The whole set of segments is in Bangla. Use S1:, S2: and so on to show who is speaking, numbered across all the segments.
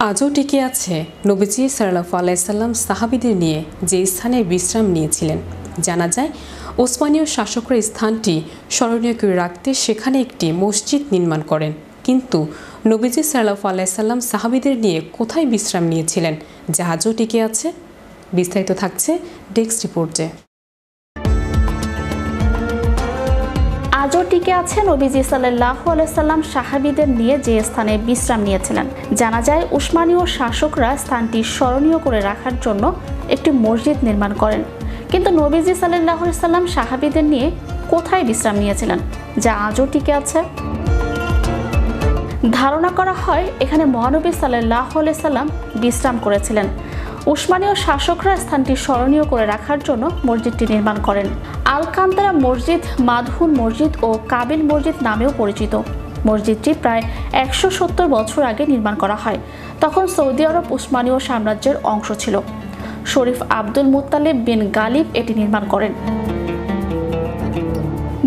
S1: আজও টিকে আছে নবীজি সাল্লাল্লাহু আলাইহি সাল্লাম সাহাবীদের নিয়ে যে স্থানে বিশ্রাম নিয়েছিলেন। জানা যায় ওসমানীয় শাসকরা স্থানটি স্মরণীয় করে রাখতে সেখানে একটি মসজিদ নির্মাণ করেন। কিন্তু নবীজি সাল্লাল্লাহু আলাইহি সাল্লাম সাহাবীদের নিয়ে কোথায় বিশ্রাম নিয়েছিলেন যা আজও টিকে আছে? বিস্তারিত থাকছে ডেস্ক রিপোর্টে।
S2: আজও টিকে আছে নবীজি সাল্লাল্লাহু আলাইহি সাল্লাম সাহাবীদের নিয়ে যে স্থানে বিশ্রাম নিয়েছিলেন। জানা যায় উসমানীয় শাসকরা স্থানটি স্মরণীয় করে রাখার জন্য একটি মসজিদ নির্মাণ করেন। কিন্তু নবীজি সাল্লাল্লাহু আলাইহি সাল্লাম সাহাবীদের নিয়ে কোথায় বিশ্রাম নিয়েছিলেন যা আজও টিকে আছে? ধারণা করা হয় এখানে মহানবী সাল্লাল্লাহু আলাইহি সাল্লাম বিশ্রাম করেছিলেন। উসমানীয় শাসকরা স্থানটি স্মরণীয় করে রাখার জন্য মসজিদটি নির্মাণ করেন। আল-কান্তারা মসজিদ, মাদহুন মসজিদ ও কাবিল মসজিদ নামেও পরিচিত। মসজিদটি প্রায় 170 বছর আগে নির্মাণ করা হয়। তখন সৌদি আরব উসমানীয় সাম্রাজ্যের অংশ ছিল। শরীফ আব্দুল মুত্তালিব বিন গালিব এটি নির্মাণ করেন।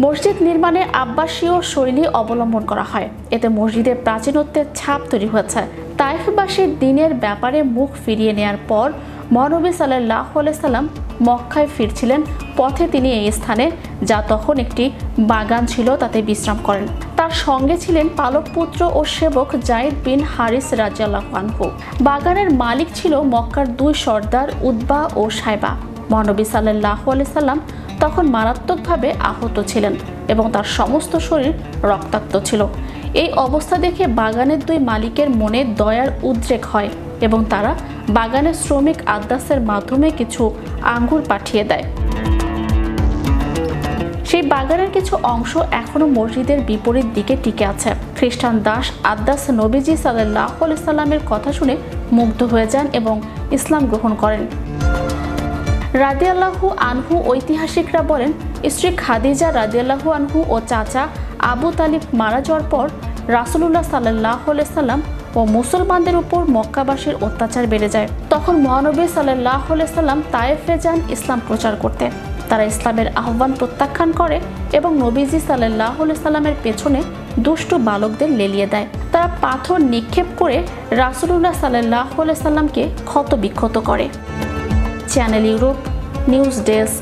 S2: মসজিদ নির্মাণে আব্বাসীয় শৈলী অবলম্বন করা হয়। এতে মসজিদের প্রাচীনত্বের ছাপ তৈরি হয়েছে। তাইফবাসীর দিনের ব্যাপারে মুখ ফিরিয়ে নেয়ার পর মহানবী সাল্লাল্লাহু আলাইহি সাল্লাম মক্কায় ফিরছিলেন। পথে তিনি এই স্থানে, যা তখন একটি বাগান ছিল, তাতে বিশ্রাম করেন। তার সঙ্গে ছিলেন পালক পুত্র ও সেবক যায়েদ বিন হারিস রাদিয়াল্লাহু আনহু। বাগানের মালিক ছিল মক্কার 2 সর্দার উতবা ও সাইবা। মহানবী সাল্লাল্লাহু আলাইহি সাল্লাম তখন মারাত্মকভাবে আহত ছিলেন এবং তার সমস্ত শরীর রক্তাক্ত ছিল। এই অবস্থা দেখে বাগানের 2 মালিকের মনে দয়ার উদ্রেক হয় এবং তারা বাগানের শ্রমিক আদ্দাসের মাধ্যমে কিছু আঙ্গুর পাঠিয়ে দেয়। সেই বাগানের কিছু অংশ এখনো মসজিদের বিপরীত দিকে টিকে আছে। খ্রিস্টান দাস আদ্দাস নবীজি সাল্লাল্লাহু আলাইহি সাল্লামের কথা শুনে মুগ্ধ হয়ে যান এবং ইসলাম গ্রহণ করেন। রাদিয়াল্লাহু আনহু ঐতিহাসিকরা বলেন, স্ত্রী খাদিজা রাদিয়াল্লাহু আনহু ও চাচা আবু তালিব মারা যাওয়ার পর রাসূলুল্লাহ সাল্লাল্লাহু আলাইহি সাল্লাম ও মুসলমানদের উপর মক্কাবাসীর অত্যাচার বেড়ে যায়। তখন মহানবী সাল্লাল্লাহু আলাইহি সাল্লাম তায়েফে যান ইসলাম প্রচার করতে। তারা ইসলামের আহ্বান প্রত্যাখ্যান করে এবং নবীজি সাল্লাল্লাহু আলাইহি সাল্লামের পেছনে দুষ্ট বালকদের লেলিয়ে দেয়। তারা পাথর নিক্ষেপ করে রাসূলুল্লাহ সাল্লাল্লাহু আলাইহি সাল্লামকে ক্ষতবিক্ষত করে। Channel Europe news desk.